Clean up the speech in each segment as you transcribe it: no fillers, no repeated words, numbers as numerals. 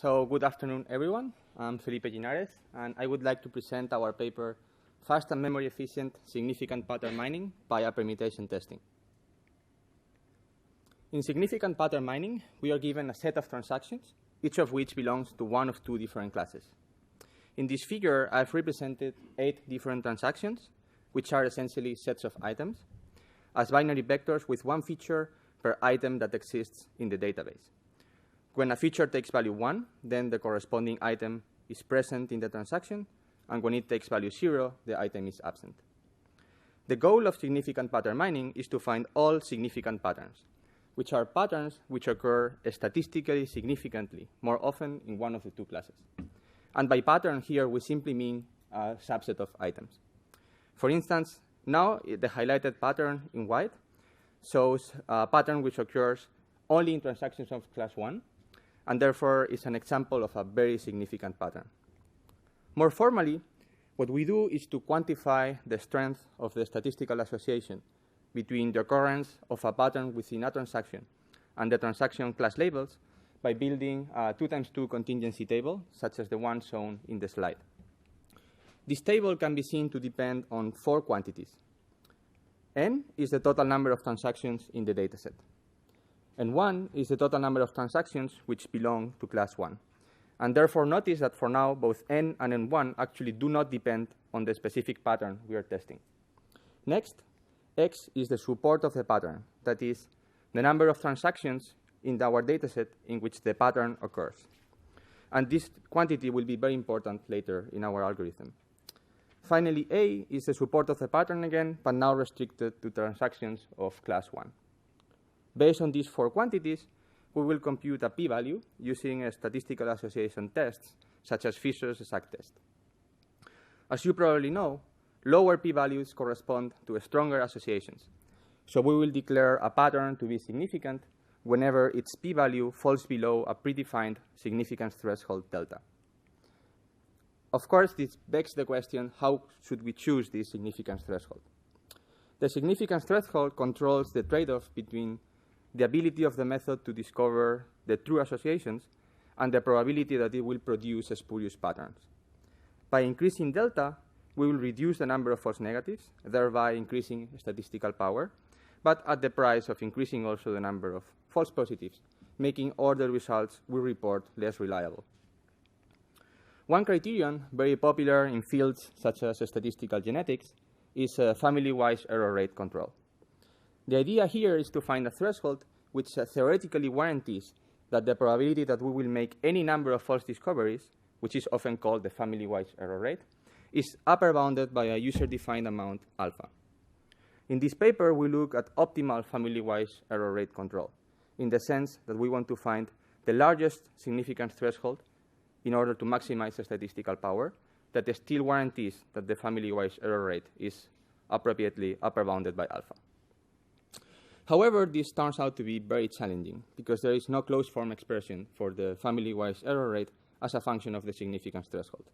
So good afternoon, everyone. I'm Felipe Llinares, and I would like to present our paper, Fast and Memory Efficient Significant Pattern Mining via Permutation Testing. In significant pattern mining, we are given a set of transactions, each of which belongs to one of two different classes. In this figure, I've represented 8 different transactions, which are essentially sets of items, as binary vectors with one feature per item that exists in the database. When a feature takes value 1, then the corresponding item is present in the transaction, and when it takes value 0, the item is absent. The goal of significant pattern mining is to find all significant patterns, which are patterns which occur statistically significantly, more often in one of the two classes. And by pattern here, we simply mean a subset of items. For instance, now the highlighted pattern in white shows a pattern which occurs only in transactions of class 1, and therefore is an example of a very significant pattern. More formally, what we do is to quantify the strength of the statistical association between the occurrence of a pattern within a transaction and the transaction class labels by building a 2x2 contingency table, such as the one shown in the slide. This table can be seen to depend on 4 quantities. N is the total number of transactions in the dataset. And 1 is the total number of transactions which belong to class 1. And therefore, notice that for now, both N and N1 actually do not depend on the specific pattern we are testing. Next, X is the support of the pattern, that is, the number of transactions in our dataset in which the pattern occurs. And this quantity will be very important later in our algorithm. Finally, A is the support of the pattern again, but now restricted to transactions of class 1. Based on these 4 quantities, we will compute a p-value using statistical association tests, such as Fisher's exact test. As you probably know, lower p-values correspond to stronger associations. So we will declare a pattern to be significant whenever its p-value falls below a predefined significance threshold delta. Of course, this begs the question, how should we choose this significance threshold? The significance threshold controls the trade-off between the ability of the method to discover the true associations and the probability that it will produce spurious patterns. By increasing delta, we will reduce the number of false negatives, thereby increasing statistical power, but at the price of increasing also the number of false positives, making all the results we report less reliable. One criterion very popular in fields such as statistical genetics is family-wise error rate control. The idea here is to find a threshold which theoretically guarantees that the probability that we will make any number of false discoveries, which is often called the family-wise error rate, is upper bounded by a user-defined amount alpha. In this paper, we look at optimal family-wise error rate control, in the sense that we want to find the largest significance threshold in order to maximize the statistical power that still guarantees that the family-wise error rate is appropriately upper bounded by alpha. However, this turns out to be very challenging because there is no closed form expression for the family-wise error rate as a function of the significance threshold.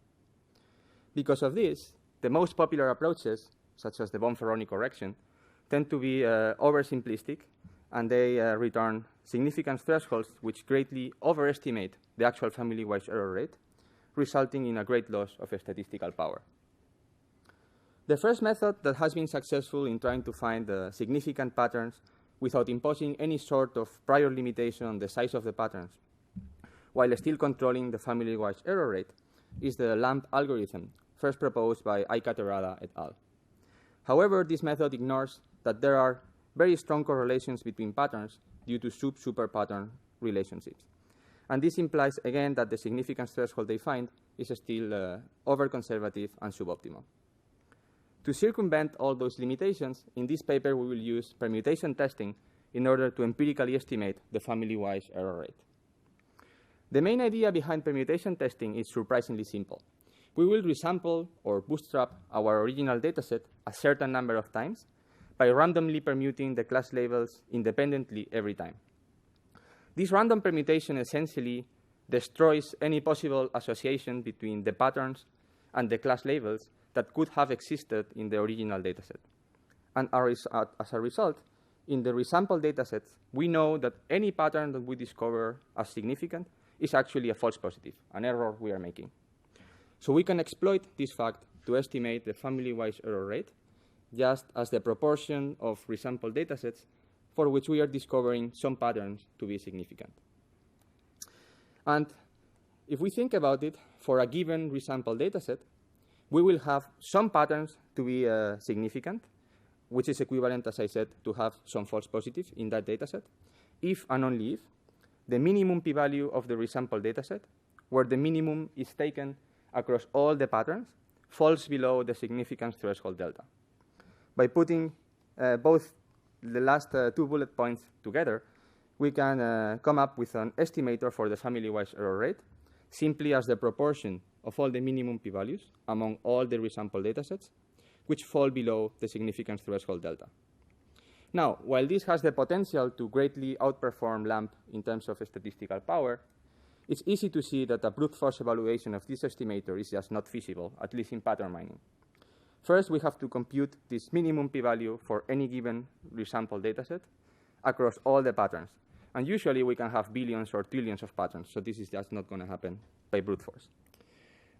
Because of this, the most popular approaches, such as the Bonferroni correction, tend to be oversimplistic, and they return significance thresholds which greatly overestimate the actual family-wise error rate, resulting in a great loss of statistical power. The first method that has been successful in trying to find the significant patterns without imposing any sort of prior limitation on the size of the patterns, while still controlling the family-wise error rate, is the LAMP algorithm, first proposed by Aikaterada et al. However, this method ignores that there are very strong correlations between patterns due to sub-super pattern relationships. And this implies, again, that the significance threshold they find is still over-conservative and suboptimal. To circumvent all those limitations, in this paper we will use permutation testing in order to empirically estimate the family-wise error rate. The main idea behind permutation testing is surprisingly simple. We will resample or bootstrap our original dataset a certain number of times by randomly permuting the class labels independently every time. This random permutation essentially destroys any possible association between the patterns and the class labels that could have existed in the original dataset. And as a result, in the resample datasets, we know that any pattern that we discover as significant is actually a false positive, an error we are making. So we can exploit this fact to estimate the family-wise error rate, just as the proportion of resampled datasets for which we are discovering some patterns to be significant. And if we think about it, for a given resampled dataset, we will have some patterns to be significant, which is equivalent, as I said, to have some false positive in that dataset, if and only if the minimum p-value of the resampled dataset, where the minimum is taken across all the patterns, falls below the significance threshold delta. By putting both the last two bullet points together, we can come up with an estimator for the family-wise error rate, simply as the proportion of all the minimum p-values among all the resampled datasets, which fall below the significance threshold delta. Now, while this has the potential to greatly outperform LAMP in terms of statistical power, it's easy to see that a brute force evaluation of this estimator is just not feasible, at least in pattern mining. First, we have to compute this minimum p-value for any given resampled dataset across all the patterns. And usually we can have billions or trillions of patterns, so this is just not going to happen by brute force.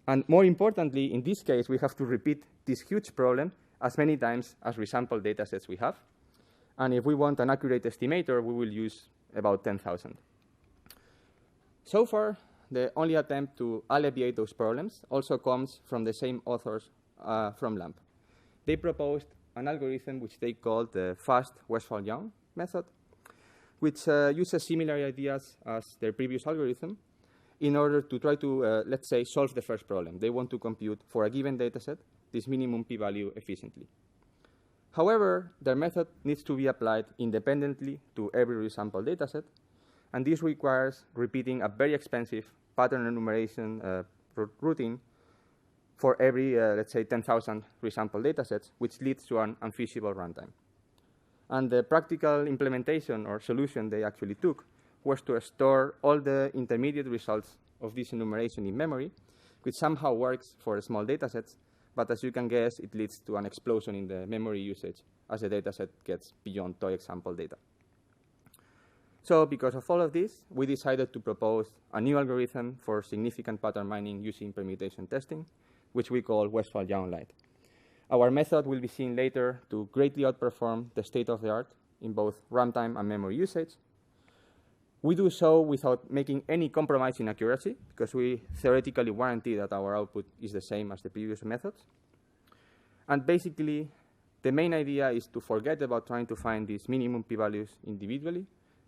And more importantly, in this case, we have to repeat this huge problem as many times as resampled datasets we have. And if we want an accurate estimator, we will use about 10,000. So far, the only attempt to alleviate those problems also comes from the same authors from LAMP. They proposed an algorithm which they called the fast Westfall-Young method, which uses similar ideas as their previous algorithm in order to try to, let's say, solve the first problem. They want to compute, for a given dataset, this minimum p-value efficiently. However, their method needs to be applied independently to every resampled dataset, and this requires repeating a very expensive pattern enumeration routine for every, let's say, 10,000 resampled datasets, which leads to an unfeasible runtime. And the practical implementation or solution they actually took was to store all the intermediate results of this enumeration in memory, which somehow works for small datasets, but as you can guess, it leads to an explosion in the memory usage as the dataset gets beyond toy example data. So because of all of this, we decided to propose a new algorithm for significant pattern mining using permutation testing, which we call Westfall-Young Light. Our method will be seen later to greatly outperform the state-of-the-art in both runtime and memory usage. We do so without making any compromise in accuracy, because we theoretically guarantee that our output is the same as the previous methods. And basically, the main idea is to forget about trying to find these minimum p-values individually,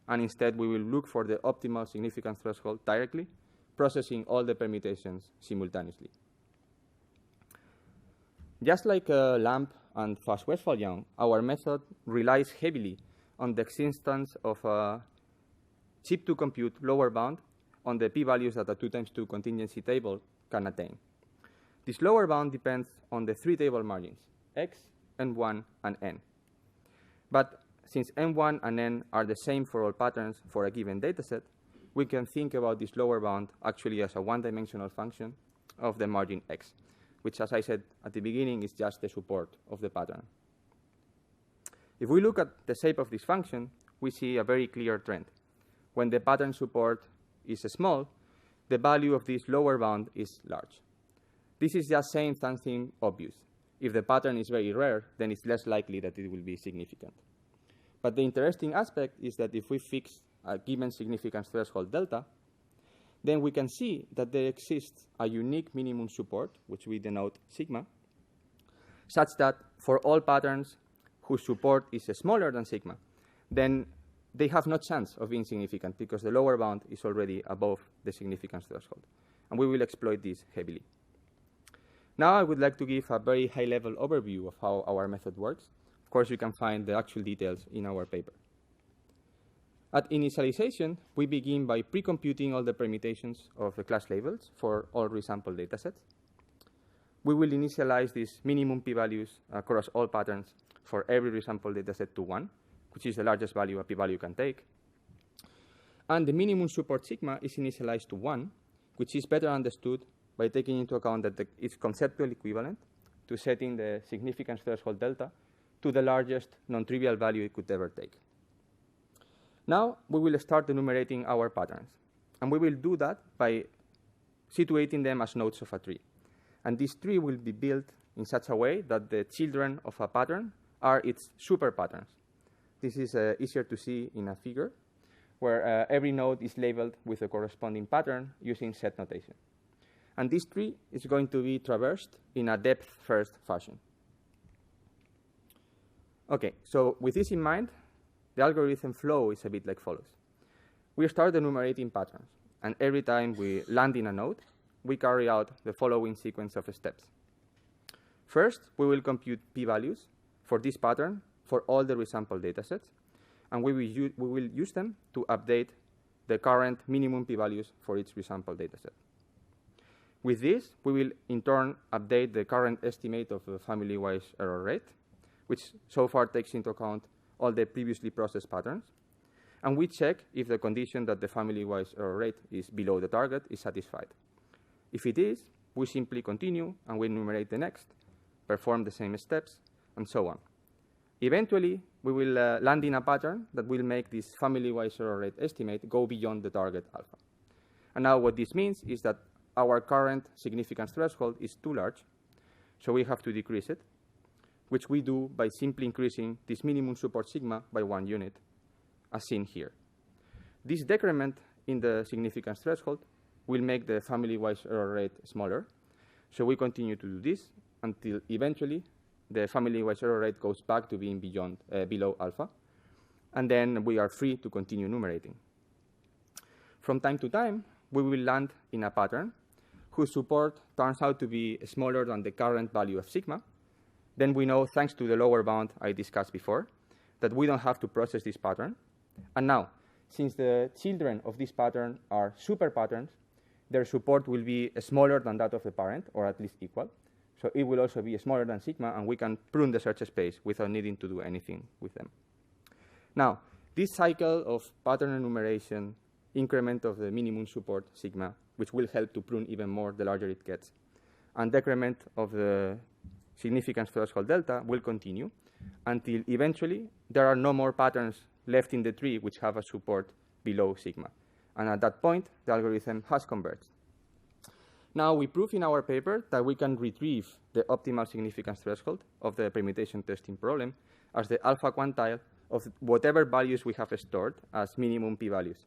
and instead we will look for the optimal significance threshold directly, processing all the permutations simultaneously. Just like LAMP and fast Westfall-Young, our method relies heavily on the existence of a chip-to-compute lower bound on the p-values that a 2x2 contingency table can attain. This lower bound depends on the three table margins, x, n1, and n. But since n1 and n are the same for all patterns for a given dataset, we can think about this lower bound actually as a one-dimensional function of the margin x, which, as I said at the beginning, is just the support of the pattern. If we look at the shape of this function, we see a very clear trend. When the pattern support is small, the value of this lower bound is large. This is just saying something obvious. If the pattern is very rare, then it's less likely that it will be significant. But the interesting aspect is that if we fix a given significance threshold delta, then we can see that there exists a unique minimum support, which we denote sigma, such that for all patterns whose support is smaller than sigma, then they have no chance of being significant because the lower bound is already above the significance threshold. And we will exploit this heavily. Now I would like to give a very high-level overview of how our method works. Of course, you can find the actual details in our paper. At initialization, we begin by pre-computing all the permutations of the class labels for all resampled datasets. We will initialize these minimum p-values across all patterns for every resampled dataset to 1, which is the largest value a p-value can take. And the minimum support sigma is initialized to 1, which is better understood by taking into account that it's conceptually equivalent to setting the significance threshold delta to the largest non-trivial value it could ever take. Now we will start enumerating our patterns. And we will do that by situating them as nodes of a tree. And this tree will be built in such a way that the children of a pattern are its super patterns. This is easier to see in a figure, where every node is labeled with a corresponding pattern using set notation. And this tree is going to be traversed in a depth-first fashion. OK, so with this in mind, the algorithm flow is a bit like follows. We start enumerating patterns, and every time we land in a node, we carry out the following sequence of steps. First, we will compute p-values for this pattern for all the resampled datasets, and we will use them to update the current minimum p-values for each resampled dataset. With this, we will in turn update the current estimate of the family-wise error rate, which so far takes into account all the previously processed patterns. And we check if the condition that the family-wise error rate is below the target is satisfied. If it is, we simply continue and we enumerate the next, perform the same steps, and so on. Eventually, we will land in a pattern that will make this family-wise error rate estimate go beyond the target alpha. And now what this means is that our current significance threshold is too large, so we have to decrease it, which we do by simply increasing this minimum support sigma by 1 unit, as seen here. This decrement in the significance threshold will make the family-wise error rate smaller, so we continue to do this until eventually the family-wise error rate goes back to being below alpha, and then we are free to continue enumerating. From time to time, we will land in a pattern whose support turns out to be smaller than the current value of sigma. Then we know, thanks to the lower bound I discussed before, that we don't have to process this pattern. And now, since the children of this pattern are super patterns, their support will be smaller than that of the parent, or at least equal. So it will also be smaller than sigma, and we can prune the search space without needing to do anything with them. Now, this cycle of pattern enumeration, increment of the minimum support sigma, which will help to prune even more the larger it gets, and decrement of the significance threshold delta will continue until eventually there are no more patterns left in the tree which have a support below sigma. And at that point, the algorithm has converged. Now, we prove in our paper that we can retrieve the optimal significance threshold of the permutation testing problem as the alpha quantile of whatever values we have stored as minimum p-values.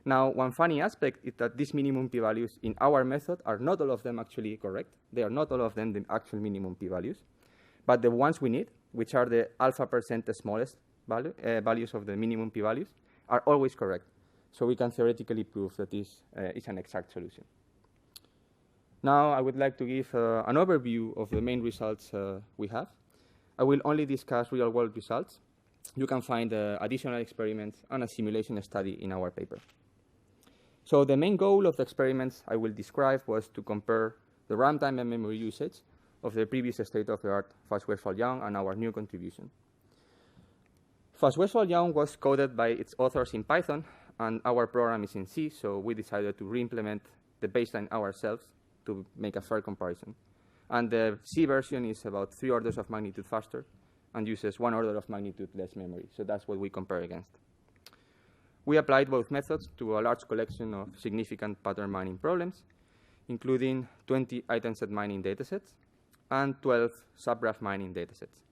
Now, one funny aspect is that these minimum p-values in our method are not all of them actually correct. They are not all of them the actual minimum p-values. But the ones we need, which are the alpha percent smallest values of the minimum p-values, are always correct. So we can theoretically prove that this is an exact solution. Now, I would like to give an overview of the main results we have. I will only discuss real-world results. You can find additional experiments and a simulation study in our paper. So the main goal of the experiments I will describe was to compare the runtime and memory usage of the previous state-of-the-art fast Westfall-Young and our new contribution. Fast Westfall-Young was coded by its authors in Python, and our program is in C, so we decided to re-implement the baseline ourselves to make a fair comparison. And the C version is about 3 orders of magnitude faster and uses 1 order of magnitude less memory. So that's what we compare against. We applied both methods to a large collection of significant pattern mining problems, including 20 item set mining datasets and 12 subgraph mining datasets.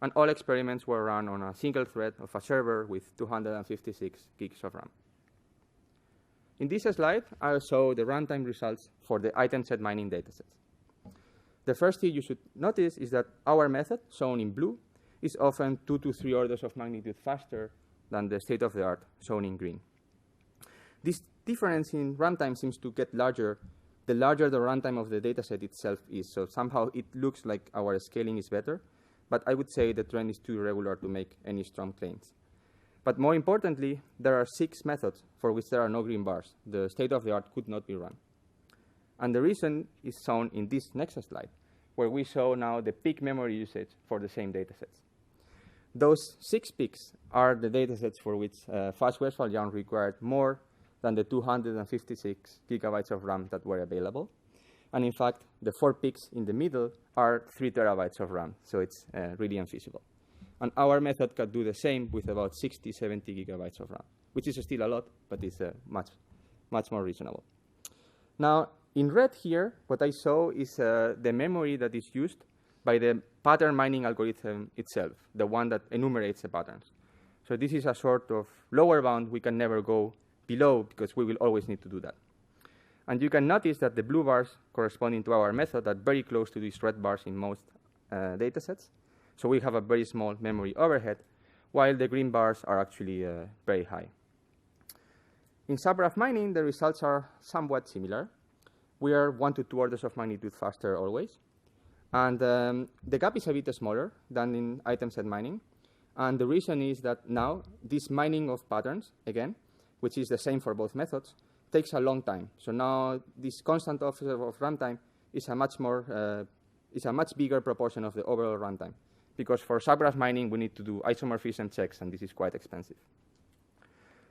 And all experiments were run on a single thread of a server with 256 gigs of RAM. In this slide, I'll show the runtime results for the item set mining datasets. The first thing you should notice is that our method, shown in blue, is often 2 to 3 orders of magnitude faster than the state-of-the-art, shown in green. This difference in runtime seems to get larger the larger the runtime of the dataset itself is. So somehow it looks like our scaling is better, but I would say the trend is too irregular to make any strong claims. But more importantly, there are 6 methods for which there are no green bars. The state-of-the-art could not be run. And the reason is shown in this next slide, where we show now the peak memory usage for the same datasets. Those 6 peaks are the datasets for which fast Westfall-Young required more than the 256 gigabytes of RAM that were available. And in fact, the 4 peaks in the middle are 3 terabytes of RAM, so it's really unfeasible. And our method can do the same with about 60, 70 gigabytes of RAM, which is still a lot, but it's much much more reasonable. Now, in red here, what I saw is the memory that is used by the pattern mining algorithm itself, the one that enumerates the patterns. So this is a sort of lower bound we can never go below because we will always need to do that. And you can notice that the blue bars corresponding to our method are very close to these red bars in most datasets. So we have a very small memory overhead, while the green bars are actually very high. In subgraph mining, the results are somewhat similar. We are 1 to 2 orders of magnitude faster always. And the gap is a bit smaller than in item set mining. And the reason is that now this mining of patterns, again, which is the same for both methods, takes a long time. So now this constant of runtime is a much bigger proportion of the overall runtime. Because for subgraph mining, we need to do isomorphism checks, and this is quite expensive.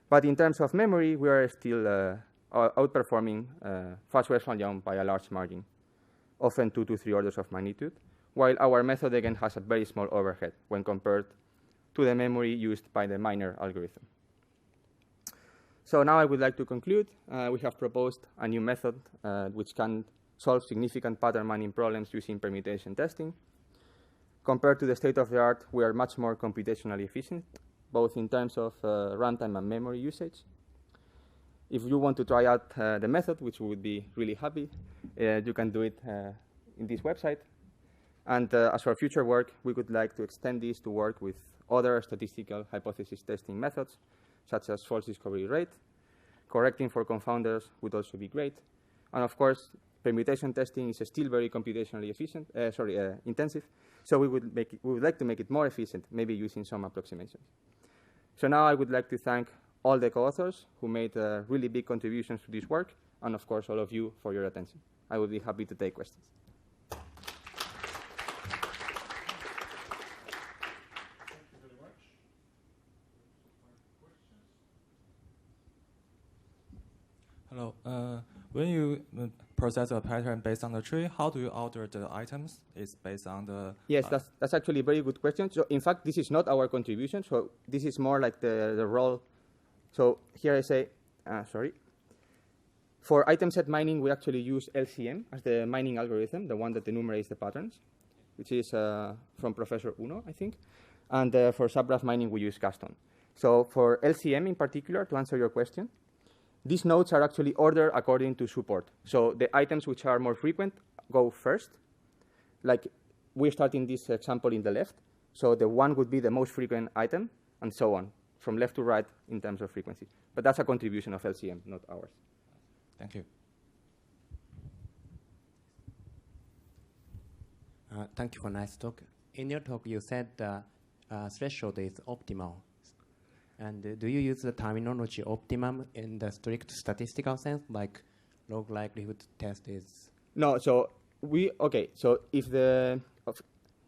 But in terms of memory, we are still outperforming fast Westfall-Young by a large margin, often 2 to 3 orders of magnitude, while our method, again, has a very small overhead when compared to the memory used by the miner algorithm. So now I would like to conclude. We have proposed a new method which can solve significant pattern mining problems using permutation testing. Compared to the state of the art, we are much more computationally efficient, both in terms of runtime and memory usage. If you want to try out the method, which we would be really happy, you can do it in this website. And as for future work, we would like to extend this to work with other statistical hypothesis testing methods, such as false discovery rate. Correcting for confounders would also be great. And of course, permutation testing is still very computationally intensive. So we would like to make it more efficient, maybe using some approximations. So now I would like to thank all the co-authors who made really big contributions to this work, and of course, all of you for your attention. I would be happy to take questions. Hello. When you process a pattern based on the tree, how do you order the items? It's based on the... Yes, that's actually a very good question. So in fact, this is not our contribution. So this is more like the role. So here I say, for item set mining, we actually use LCM as the mining algorithm, the one that enumerates the patterns, which is from Professor Uno, I think. And for subgraph mining, we use Karsten. So for LCM in particular, to answer your question, these nodes are actually ordered according to support. So the items which are more frequent go first. Like we're starting this example in the left. So the 1 would be the most frequent item, and so on, from left to right in terms of frequency. But that's a contribution of LCM, not ours. Thank you. Thank you for nice talk. In your talk, you said the threshold is optimal. And do you use the terminology optimum in the strict statistical sense, like log likelihood test is? No. So So if the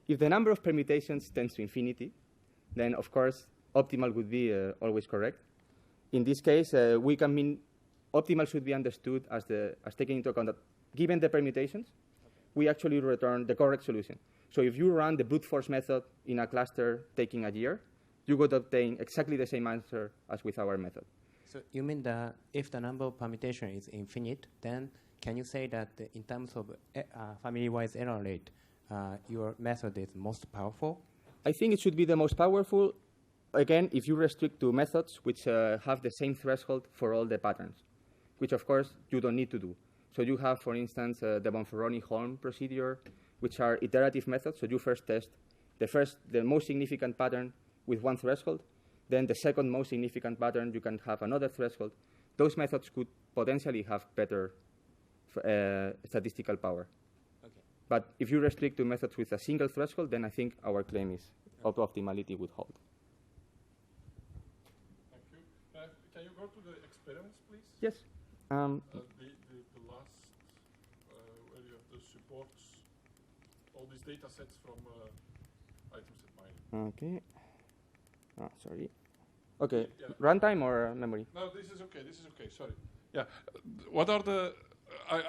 number of permutations tends to infinity, then of course optimal would be always correct. In this case, we can mean optimal should be understood as taking into account that given the permutations, we actually return the correct solution. So if you run the brute force method in a cluster taking a year, you would obtain exactly the same answer as with our method. So you mean that if the number of permutation is infinite, then can you say that in terms of family-wise error rate, your method is most powerful? I think it should be the most powerful, again, if you restrict to methods which have the same threshold for all the patterns, which of course you don't need to do. So you have, for instance, the Bonferroni-Holm procedure, which are iterative methods. So you first test the most significant pattern with one threshold. Then the second most significant pattern, you can have another threshold. Those methods could potentially have better statistical power. Okay. But if you restrict to methods with a single threshold, then I think our claim is optimality would hold. Thank you. Can you go to the experiments, please? Yes. The last, where you have the supports, all these data sets from item set mining. Okay. Sorry. Okay, yeah. Runtime or memory? No, this is okay, sorry. Yeah, what are the,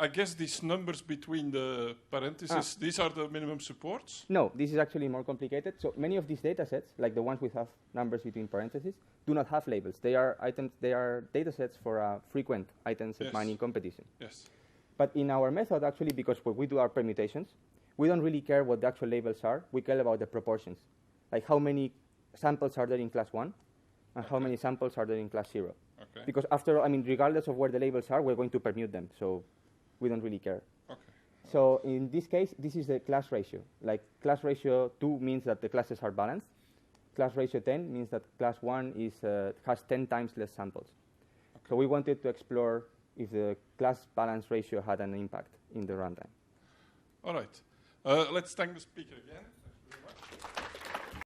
I guess these numbers between the parentheses, these are the minimum supports? No, this is actually more complicated. So many of these data sets, like the ones we have numbers between parentheses, do not have labels. They are items. They are datasets for a frequent item set mining competition. Yes. But in our method, actually, because when we do our permutations, we don't really care what the actual labels are. We care about the proportions, like how many samples are there in class 1 and how many samples are there in class 0. Okay. Because after all, I mean, regardless of where the labels are, we're going to permute them, so we don't really care. Okay. So in this case, this is the class ratio. Like class ratio 2 means that the classes are balanced. Class ratio 10 means that class 1 is, has 10 times less samples. Okay. So we wanted to explore if the class balance ratio had an impact in the runtime. All right. Let's thank the speaker again.